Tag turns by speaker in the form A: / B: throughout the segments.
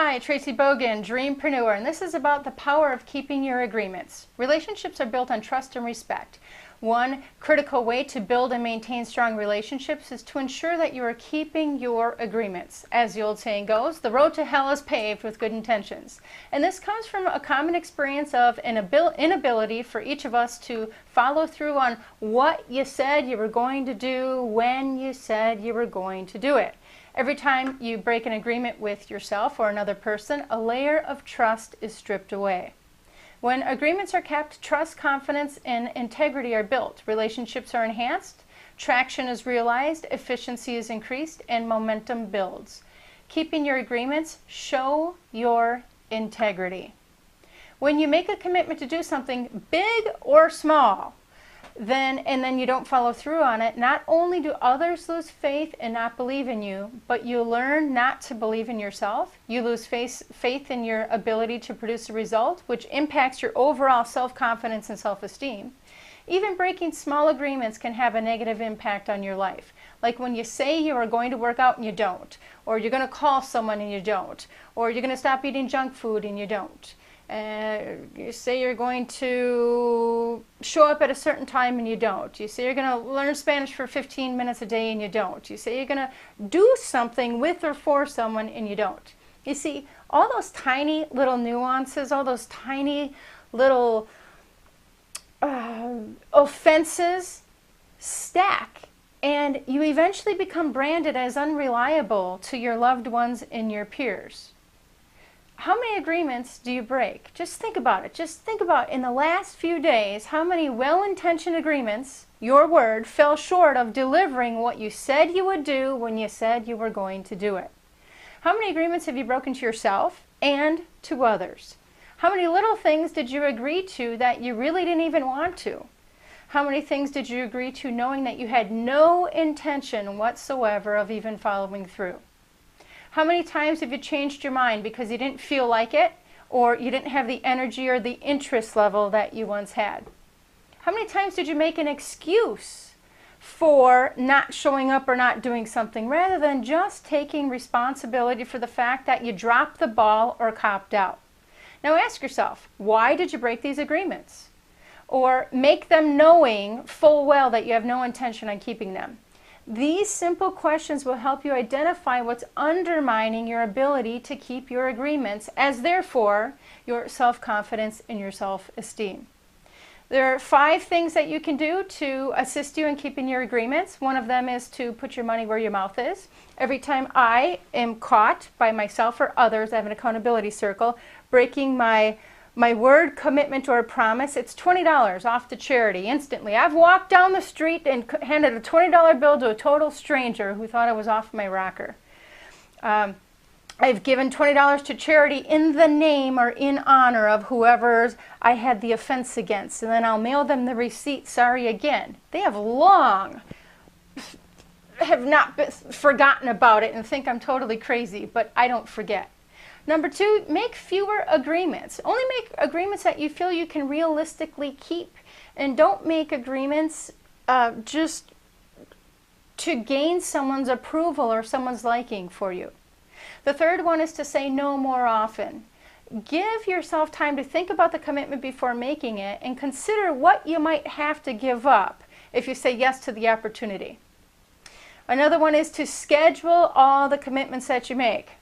A: Hi, Traci Bogan, Dreampreneur, and this is about the power of keeping your agreements. Relationships are built on trust and respect. One critical way to build and maintain strong relationships is to ensure that you are keeping your agreements. As the old saying goes, the road to hell is paved with good intentions. And this comes from a common experience of an inability for each of us to follow through on what you said you were going to do when you said you were going to do it. Every time you break an agreement with yourself or another person, a layer of trust is stripped away. When agreements are kept, trust, confidence, and integrity are built. Relationships are enhanced, traction is realized, efficiency is increased, and momentum builds. Keeping your agreements show your integrity. When you make a commitment to do something big or small, then you don't follow through on it, not only do others lose faith and not believe in you, but you learn not to believe in yourself. You lose faith in your ability to produce a result, which impacts your overall self-confidence and self-esteem. Even breaking small agreements can have a negative impact on your life. Like when you say you are going to work out and you don't, or you're going to call someone and you don't, or you're going to stop eating junk food and you don't. You say you're going to show up at a certain time and you don't. You say you're going to learn Spanish for 15 minutes a day and you don't. You say you're going to do something with or for someone and you don't. You see, all those tiny little nuances, all those tiny little offenses stack, and you eventually become branded as unreliable to your loved ones and your peers. How many agreements do you break? Just think about it. Just think about in the last few days how many well-intentioned agreements, your word, fell short of delivering what you said you would do when you said you were going to do it. How many agreements have you broken to yourself and to others? How many little things did you agree to that you really didn't even want to? How many things did you agree to knowing that you had no intention whatsoever of even following through? How many times have you changed your mind because you didn't feel like it, or you didn't have the energy or the interest level that you once had? How many times did you make an excuse for not showing up or not doing something, rather than just taking responsibility for the fact that you dropped the ball or copped out? Now ask yourself, why did you break these agreements? Or make them knowing full well that you have no intention on keeping them. These simple questions will help you identify what's undermining your ability to keep your agreements, as therefore your self-confidence and your self-esteem. There are 5 things that you can do to assist you in keeping your agreements. One of them is to put your money where your mouth is. Every time I am caught by myself or others, I have an accountability circle, breaking my word, commitment, or promise, it's $20 off to charity instantly. I've walked down the street and handed a $20 bill to a total stranger who thought I was off my rocker. I've given $20 to charity in the name or in honor of whoever I had the offense against, and then I'll mail them the receipt, sorry again. They have not forgotten about it and think I'm totally crazy, but I don't forget. Number 2, make fewer agreements. Only make agreements that you feel you can realistically keep, and don't make agreements just to gain someone's approval or someone's liking for you. The third one is to say no more often. Give yourself time to think about the commitment before making it, and consider what you might have to give up if you say yes to the opportunity. Another one is to schedule all the commitments that you make.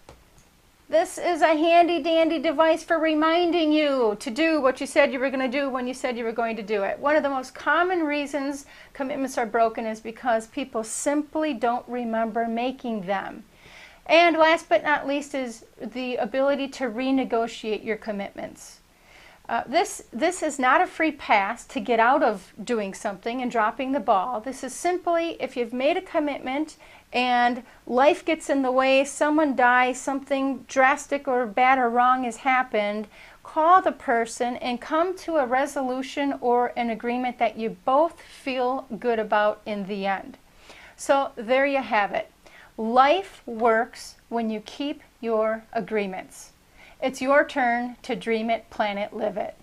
A: This is a handy-dandy device for reminding you to do what you said you were going to do when you said you were going to do it. One of the most common reasons commitments are broken is because people simply don't remember making them. And last but not least is the ability to renegotiate your commitments. This is not a free pass to get out of doing something and dropping the ball. This is simply, if you've made a commitment and life gets in the way, someone dies, something drastic or bad or wrong has happened, call the person and come to a resolution or an agreement that you both feel good about in the end. So there you have it. Life works when you keep your agreements. It's your turn to dream it, plan it, live it.